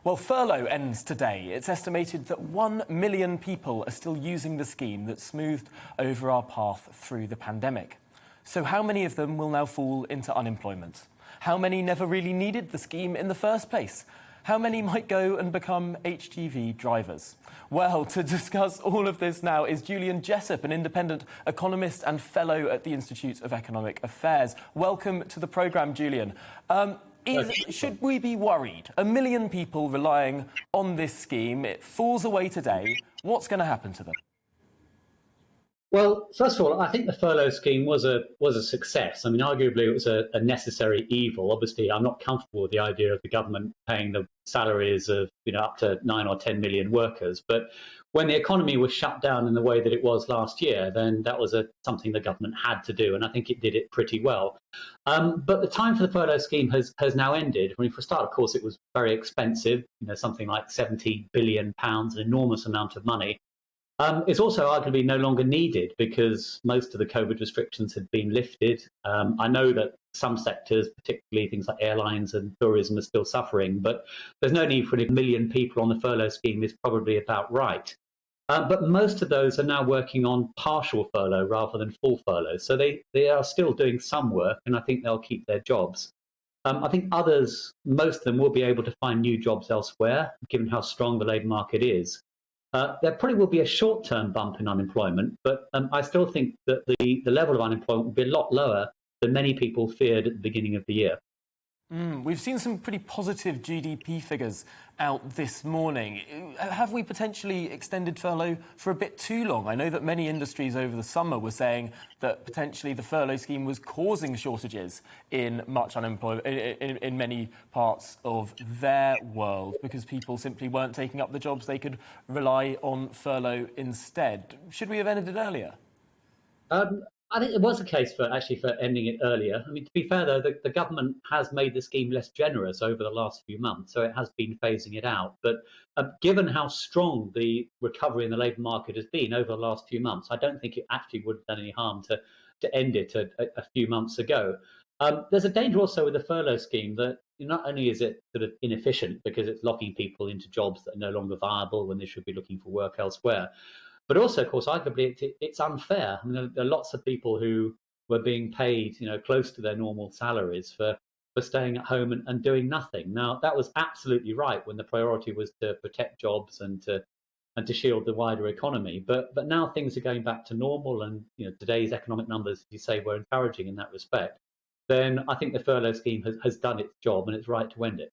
Well, furlough ends today. It's estimated that 1 million people are still using the scheme that smoothed over our path through the pandemic. So how many of them will now fall into unemployment? How many never really needed the scheme in the first place? How many might go and become HGV drivers? Well, to discuss all of this now is Julian Jessop, an independent economist and fellow at the Institute of Economic Affairs. Welcome to the programme, Julian. Should we be worried? 1 million people relying on this scheme. It falls away today. What's going to happen to them? Well, first of all, I think the furlough scheme was a success. I mean, arguably it was a necessary evil. Obviously, I'm not comfortable with the idea of the government paying the salaries of up to 9 or 10 million workers. But when the economy was shut down in the way that it was last year, then that was something the government had to do, and I think it did it pretty well. But the time for the furlough scheme has now ended. I mean, for a start, of course, it was very expensive. Something like £70 billion, an enormous amount of money. It's also arguably no longer needed because most of the COVID restrictions had been lifted. I know that some sectors, particularly things like airlines and tourism, are still suffering, but there's no need for 1 million people on the furlough scheme is probably about right. But most of those are now working on partial furlough rather than full furlough. So they are still doing some work, and I think they'll keep their jobs. I think others, most of them, will be able to find new jobs elsewhere, given how strong the labour market is. There probably will be a short-term bump in unemployment, but I still think that the level of unemployment will be a lot lower than many people feared at the beginning of the year. We've seen some pretty positive GDP figures out this morning. Have we potentially extended furlough for a bit too long? I know that many industries over the summer were saying that potentially the furlough scheme was causing shortages in in many parts of their world because people simply weren't taking up the jobs. They could rely on furlough instead. Should we have ended it earlier? I think it was a case for ending it earlier. I mean, to be fair, though, the government has made the scheme less generous over the last few months, so it has been phasing it out. But given how strong the recovery in the labour market has been over the last few months, I don't think it actually would have done any harm to end it a few months ago. There's a danger also with the furlough scheme that not only is it sort of inefficient because it's locking people into jobs that are no longer viable when they should be looking for work elsewhere, but also, of course, arguably it's unfair. I mean, there are lots of people who were being paid, close to their normal salaries for staying at home and doing nothing. Now, that was absolutely right when the priority was to protect jobs and to shield the wider economy. But now things are going back to normal, and today's economic numbers, as you say, were encouraging in that respect. Then I think the furlough scheme has done its job, and it's right to end it.